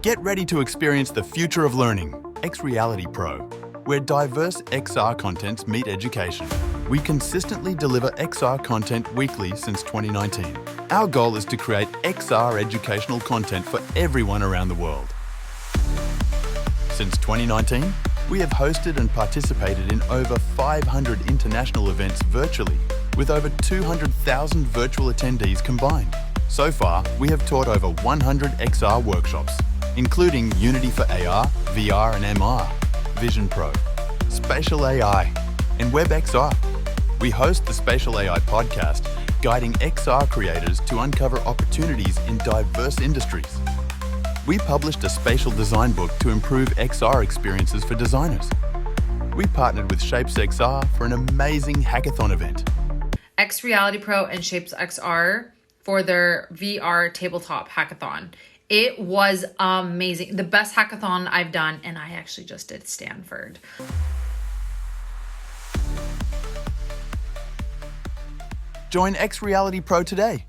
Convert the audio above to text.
Get ready to experience the future of learning, XReality Pro, where diverse XR contents meet education. We consistently deliver XR content weekly since 2019. Our goal is to create XR educational content for everyone around the world. Since 2019, we have hosted and participated in over 500 international events virtually, with over 200,000 virtual attendees combined. So far, we have taught over 100 XR workshops, including Unity for AR, VR and MR, Vision Pro, Spatial AI, and WebXR. We host the Spatial AI Podcast, guiding XR creators to uncover opportunities in diverse industries. We published a spatial design book to improve XR experiences for designers. We partnered with ShapesXR for an amazing hackathon event. XReality Pro and ShapesXR for their VR tabletop hackathon. It was amazing. The best hackathon I've done, and I actually just did Stanford. Join XReality Pro today